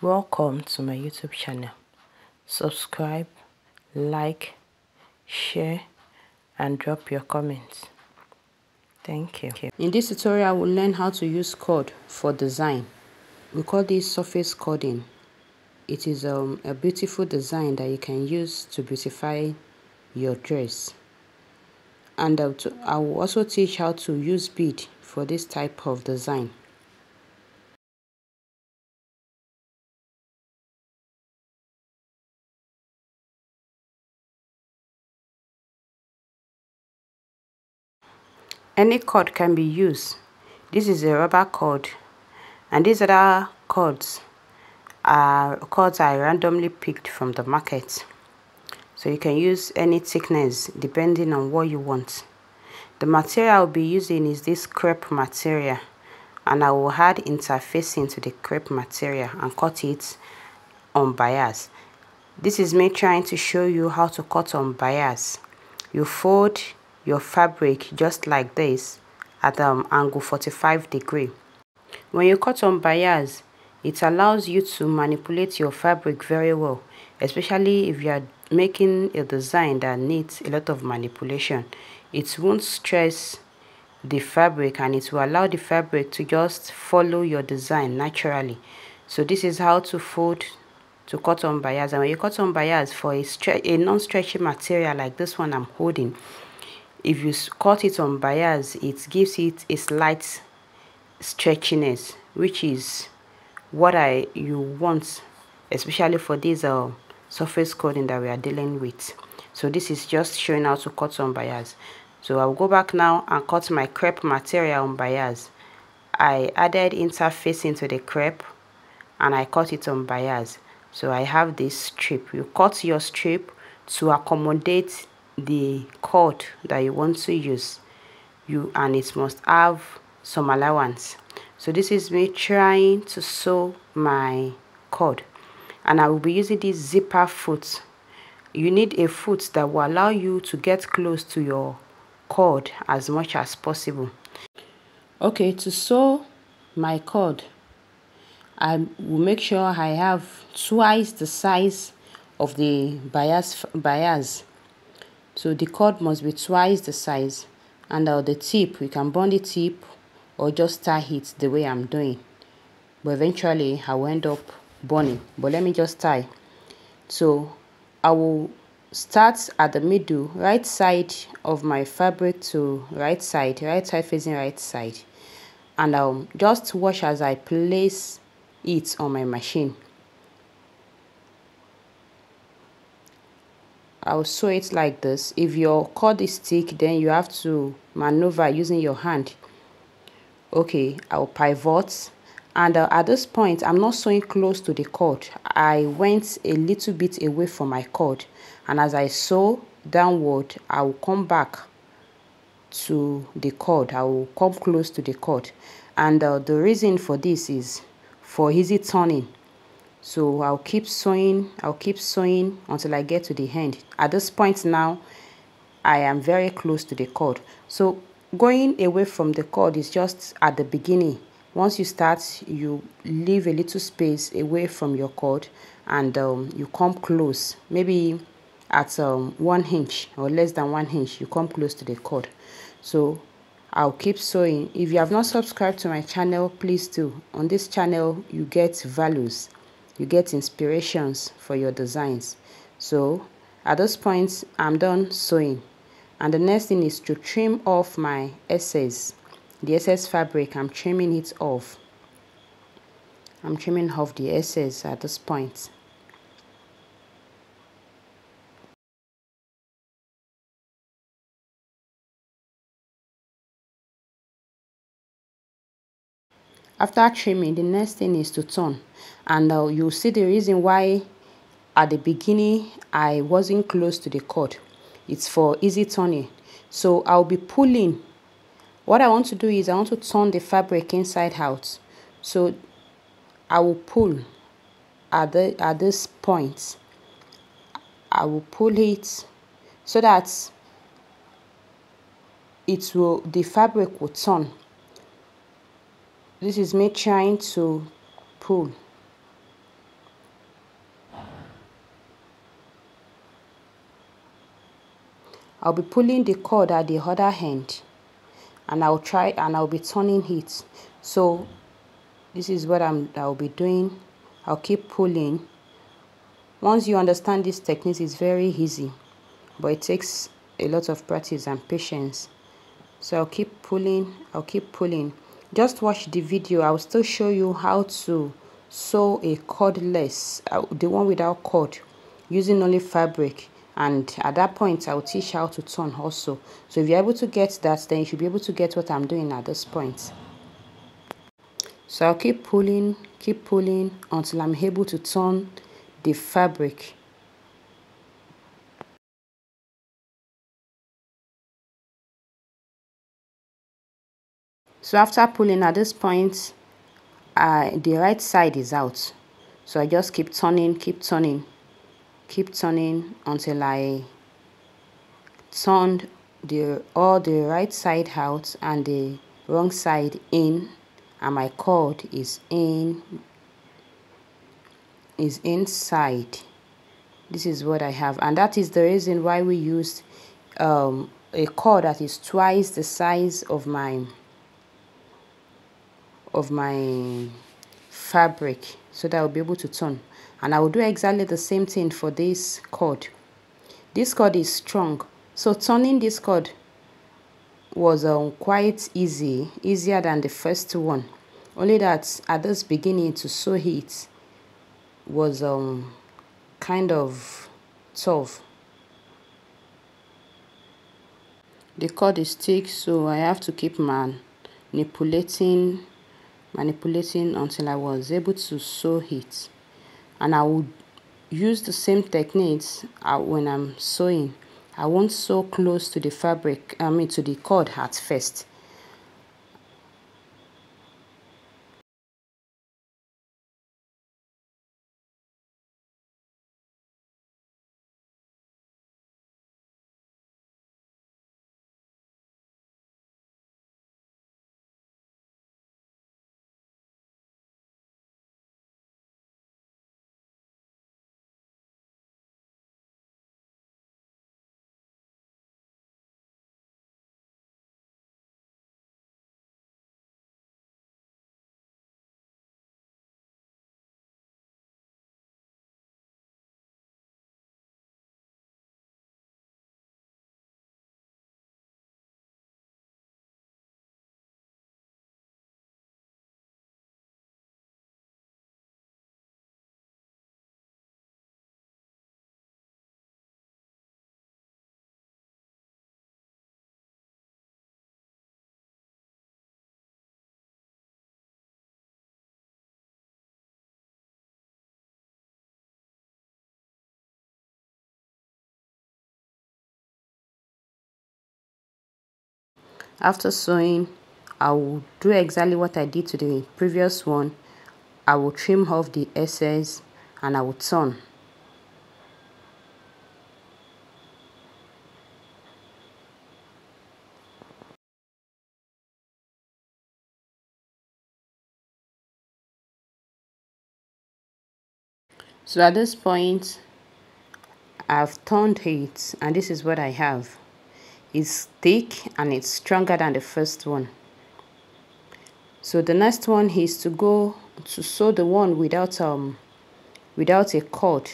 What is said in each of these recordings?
Welcome to my YouTube channel. Subscribe, like, share and drop your comments. Thank you. In this tutorial, we'll learn how to use cord for design. We call this surface cording. It is a beautiful design that you can use to beautify your dress. And I will also teach how to use bead for this type of design. Any cord can be used. This is a rubber cord, and these other cords are cords I randomly picked from the market. So you can use any thickness depending on what you want. The material I'll be using is this crepe material, and I will add interfacing to the crepe material and cut it on bias. This is me trying to show you how to cut on bias. You fold your fabric just like this at angle 45 degree. When you cut on bias, it allows you to manipulate your fabric very well, especially if you are making a design that needs a lot of manipulation. It won't stress the fabric and it will allow the fabric to just follow your design naturally. So this is how to fold to cut on bias. And when you cut on bias for a non-stretchy material like this one I'm holding, if you cut it on bias, it gives it a slight stretchiness, which is what you want, especially for this surface cording that we are dealing with. So this is just showing how to cut on bias. So I'll go back now and cut my crepe material on bias. I added interfacing to the crepe and I cut it on bias. So I have this strip. You cut your strip to accommodate the cord that you want to use, and it must have some allowance. So this is me trying to sew my cord, and I will be using this zipper foot. You need a foot that will allow you to get close to your cord as much as possible. Okay, to sew my cord, I will make sure I have twice the size of the bias. So the cord must be twice the size, and the tip, you can bond the tip or just tie it the way I'm doing, but eventually I will end up bonding. But let me just tie. So I will start at the middle, right side of my fabric to right side facing right side, and I'll just watch as I place it on my machine. I'll sew it like this. If your cord is thick, then you have to maneuver using your hand. Okay, I'll pivot, and at this point I'm not sewing close to the cord. I went a little bit away from my cord, and as I sew downward, I will come back to the cord. I will come close to the cord, and the reason for this is for easy turning. So I'll keep sewing until I get to the end. At this point now, I am very close to the cord. So going away from the cord is just at the beginning. Once you start, you leave a little space away from your cord, and you come close, maybe at 1 inch or less than 1 inch, you come close to the cord. So I'll keep sewing. If you have not subscribed to my channel, please do. On this channel, you get values. You get inspirations for your designs. So at this point, I'm done sewing, and the next thing is to trim off my excess. The excess fabric, I'm trimming it off. I'm trimming off the excess at this point. After trimming, the next thing is to turn, and you'll see the reason why at the beginning I wasn't close to the cord. It's for easy turning. So I'll be pulling. What I want to do is I want to turn the fabric inside out. So I will pull at this point. I will pull it so that the fabric will turn. This is me trying to pull. I'll be pulling the cord at the other end, and I'll be turning it. So this is what I'll be doing. I'll keep pulling. Once you understand this technique, it's very easy, but it takes a lot of practice and patience. So I'll keep pulling. Just watch the video. I'll still show you how to sew a cordless, the one without cord, using only fabric. And at that point, I'll teach how to turn also. So if you're able to get that, then you should be able to get what I'm doing at this point. So I'll keep pulling until I'm able to turn the fabric. So after pulling at this point, the right side is out. So I just keep turning until I turned all the right side out and the wrong side in, and my cord is inside. This is what I have, and that is the reason why we used a cord that is twice the size of my fabric, so that I'll be able to turn. And I will do exactly the same thing for this cord. This cord is strong, so turning this cord was quite easier than the first one, only that at this beginning to sew it was kind of tough. The cord is thick, so I have to keep manipulating until I was able to sew it. And I would use the same techniques when I'm sewing. I won't sew close to the fabric, to the cord at first. After sewing, I will do exactly what I did to the previous one. I will trim off the excess and I will turn. So at this point, I've turned it, and this is what I have. It's thick and it's stronger than the first one. So the next one is to go to sew the one without a cord,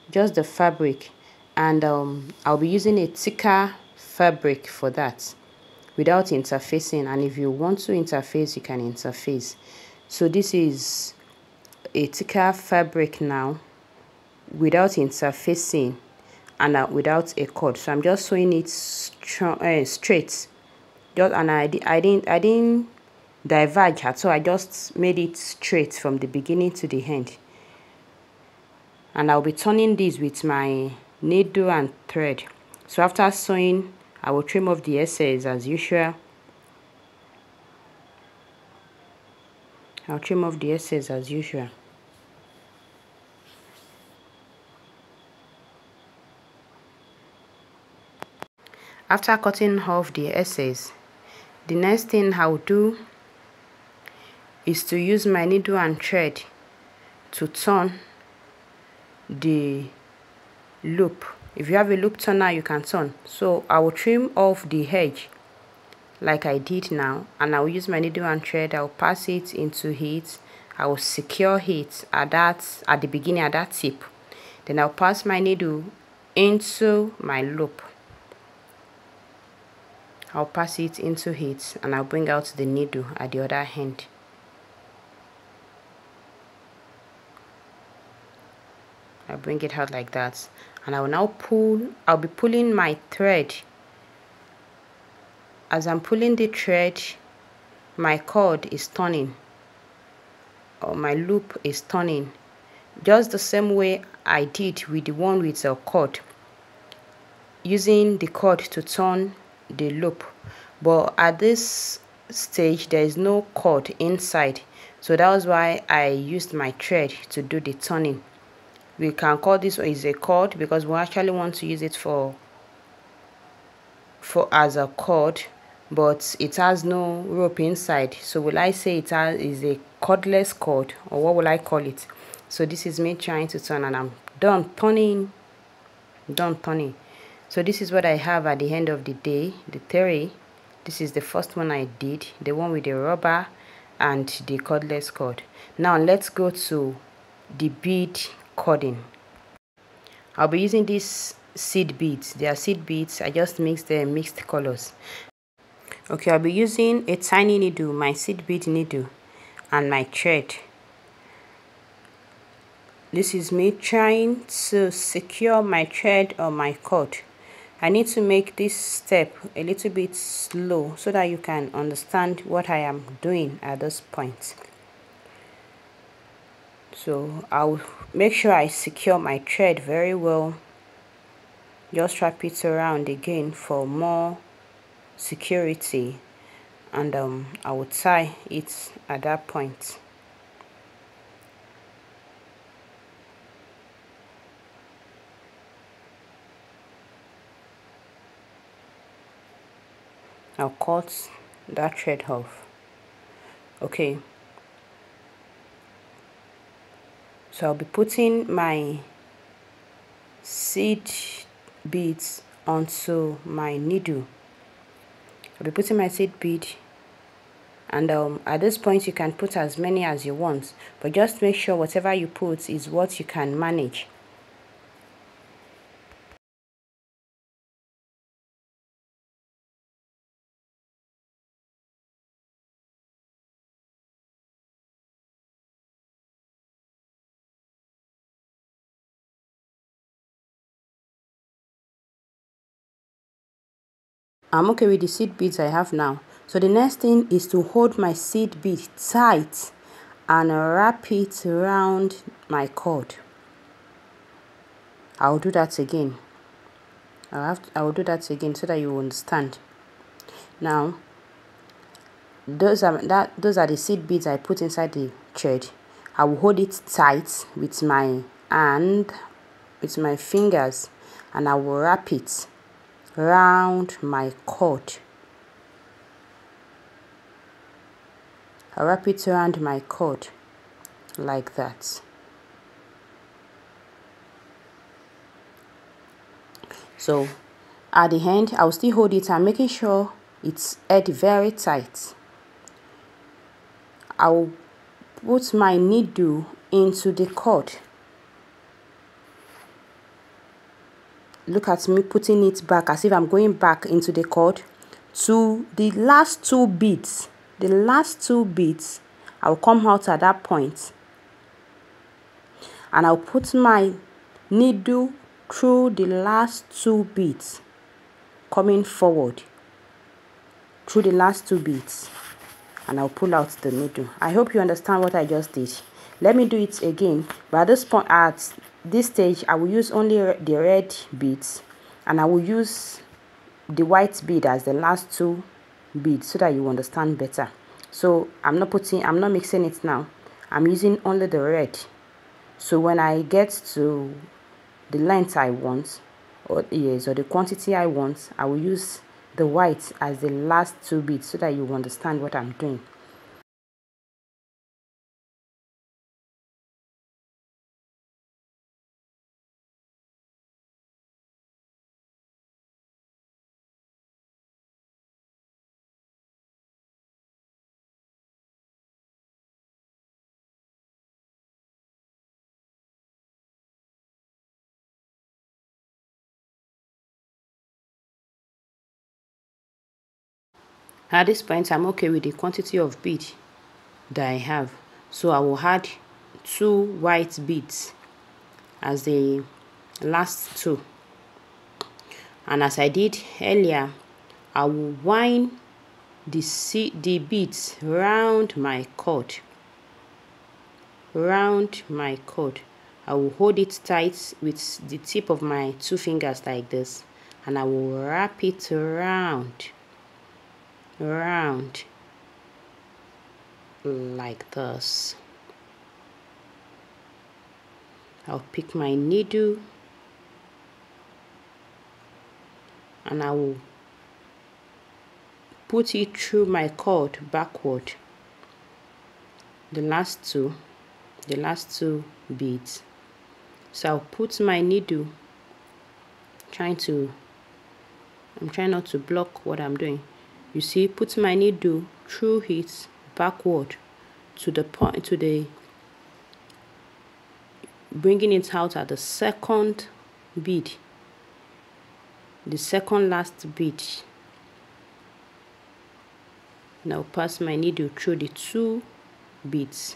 just the fabric, and I'll be using a thicker fabric for that, without interfacing. And if you want to interface, you can interface. So this is a thicker fabric now, without interfacing and without a cord. So I'm just sewing it straight. And I didn't diverge at all. I just made it straight from the beginning to the end. And I'll be turning this with my needle and thread. So after sewing, I will trim off the excess as usual. I'll trim off the excess as usual. After cutting off the excess, the next thing I'll do is to use my needle and thread to turn the loop. If you have a loop turner, you can turn. So I will trim off the edge like I did now, and I will use my needle and thread. I will pass it into it. I will secure it at the beginning, at that tip. Then I'll pass my needle into my loop. I'll pass it into it, and I'll bring out the needle at the other end. I'll bring it out like that, and I will now I'll be pulling my thread. As I'm pulling the thread, my cord is turning, or my loop is turning, just the same way I did with the one with a cord, using the cord to turn the loop. But at this stage there is no cord inside, so that was why I used my thread to do the turning. We can call this is a cord because we actually want to use it for as a cord, but it has no rope inside. So will I say it is a cordless cord, or what will I call it? So this is me trying to turn, and I'm done turning. So this is what I have at the end of the day, the theory. This is the first one I did, the one with the rubber and the cordless cord. Now let's go to the bead cording. I'll be using these seed beads. They are seed beads. I just mixed them, mixed colors. Okay, I'll be using a tiny needle, my seed bead needle, and my thread. This is me trying to secure my thread or my cord. I need to make this step a little bit slow so that you can understand what I am doing at this point. So I'll make sure I secure my thread very well. Just wrap it around again for more security, and I will tie it at that point. I'll cut that thread off. Okay, so I'll be putting my seed beads onto my needle. I'll be putting my seed bead, and at this point you can put as many as you want, but just make sure whatever you put is what you can manage. I'm okay with the seed beads I have now. So the next thing is to hold my seed bead tight and wrap it around my cord. I'll do that again. I will do that again so that you understand. Now, those are the seed beads I put inside the thread. I will hold it tight with my hand, with my fingers, and I will wrap it around my cord. I wrap it around my cord like that. So at the end, I'll still hold it and making sure it's held very tight. I'll put my needle into the cord. Look at me putting it back as if I'm going back into the cord to the last two beads. The last two beads, I'll come out at that point, and I'll put my needle through the last two beads, coming forward through the last two beads, and I'll pull out the needle. I hope you understand what I just did. Let me do it again, but at this point, at this stage, I will use only the red beads, and I will use the white bead as the last two beads so that you understand better. So I'm not mixing it now. I'm using only the red. So when I get to the length I want, or the quantity I want, I will use the white as the last two beads so that you understand what I'm doing. At this point, I'm okay with the quantity of bead that I have, so I will add 2 white beads as the last 2. And as I did earlier, I will wind the beads round my cord. I will hold it tight with the tip of my 2 fingers like this, and I will wrap it round like this. I'll pick my needle and I will put it through my cord backward, the last two beads. So I'll put my needle, I'm trying not to block what I'm doing. You see, put my needle through it backward to the point, bringing it out at the second bead, the second last bead. Now pass my needle through the 2 beads.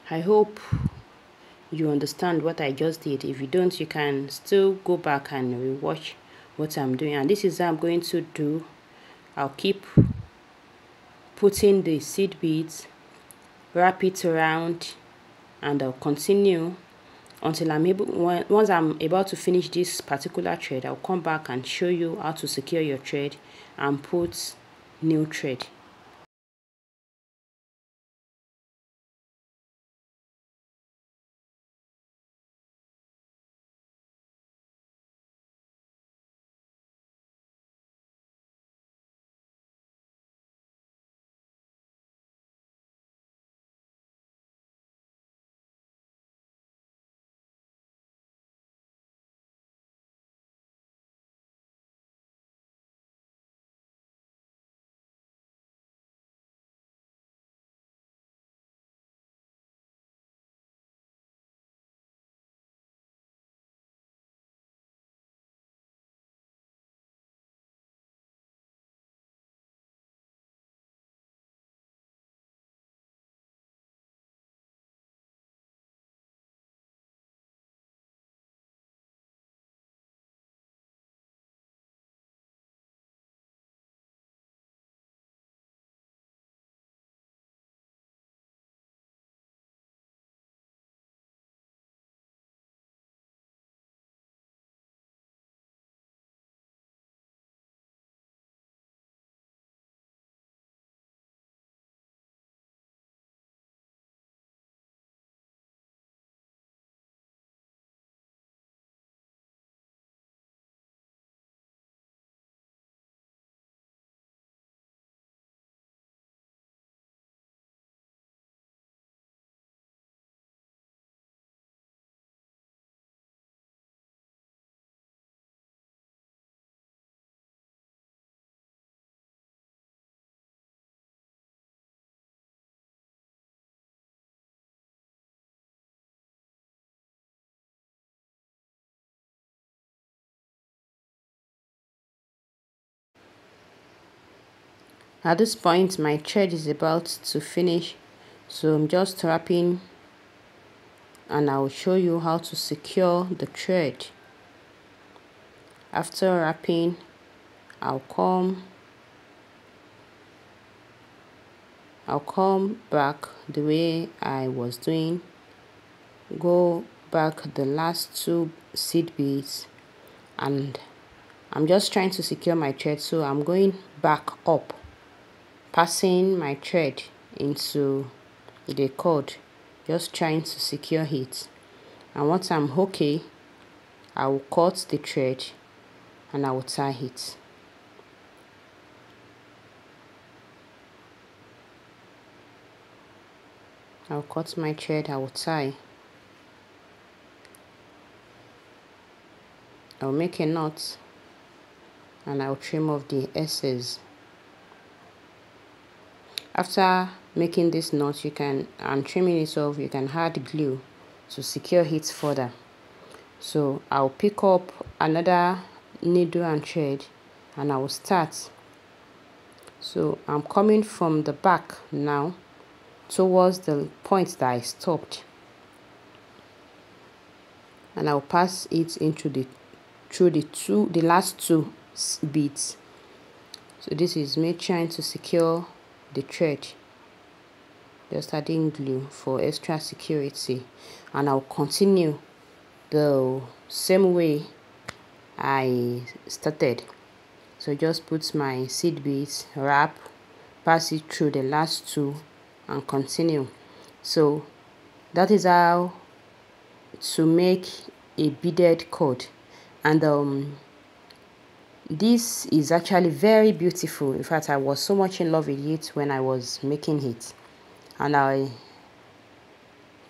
I hope you understand what I just did. If you don't, you can still go back and rewatch what I'm doing. And this is how I'm going to do. I'll keep putting the seed beads, wrap it around, and I'll continue until once I'm about to finish this particular thread. I'll come back and show you how to secure your thread and put new thread. At this point, my thread is about to finish, so I'm just wrapping, and I'll show you how to secure the thread. After wrapping, I'll come back the way I was doing, go back the last 2 seed beads, and I'm just trying to secure my thread, so I'm going back up, passing my thread into the cord, just trying to secure it. And once I'm okay, I will cut the thread and I will tie it. I'll cut my thread, I will tie. I'll make a knot and I'll trim off the excess. After making this knot, and trimming it off, you can add glue to secure it further. So I'll pick up another needle and thread and I will start So I'm coming from the back now towards the point that I stopped, and I'll pass it into the last two beads. So this is me trying to secure the thread, just adding glue for extra security, and I'll continue the same way I started. So just put my seed beads, wrap, pass it through the last two, and continue. So that is how to make a beaded cord. And this is actually very beautiful. In fact, I was so much in love with it when I was making it, and I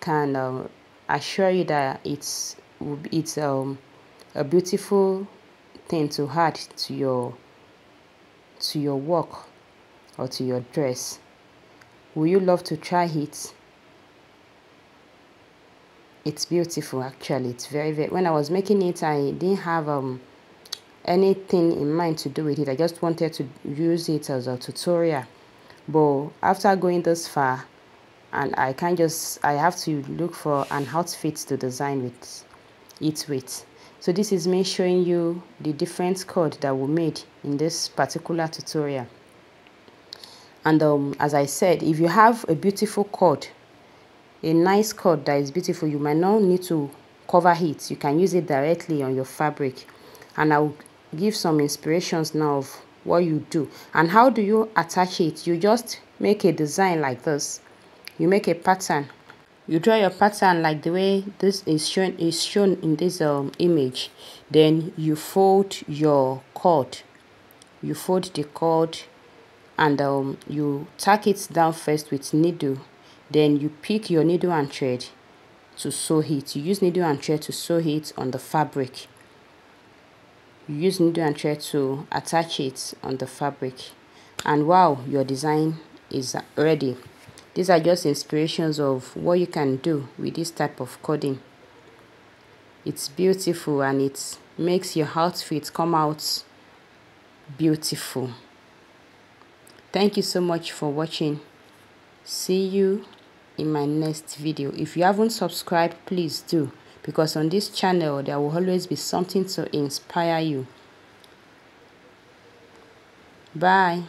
can assure you that it's a beautiful thing to add to your work or to your dress. Will you love to try it? It's beautiful. Actually, it's very when I was making it, I didn't have anything in mind to do with it. I just wanted to use it as a tutorial, but after going this far, and I have to look for an outfit to design with. So this is me showing you the different cord that we made in this particular tutorial. And as I said, if you have a beautiful cord, a nice cord that is beautiful, you might not need to cover it. You can use it directly on your fabric. And I'll give some inspirations now of what you do. And how do you attach it? You just make a design like this. You make a pattern. You draw your pattern like the way this is shown in this image. Then you fold your cord. You fold the cord, and you tack it down first with needle. Then you pick your needle and thread to sew it. You use needle and thread to sew it on the fabric. You use needle and thread to attach it on the fabric, and wow, your design is ready. These are just inspirations of what you can do with this type of cording. It's beautiful, and it makes your outfit come out beautiful. Thank you so much for watching. See you in my next video. If you haven't subscribed, please do, because on this channel there will always be something to inspire you. Bye.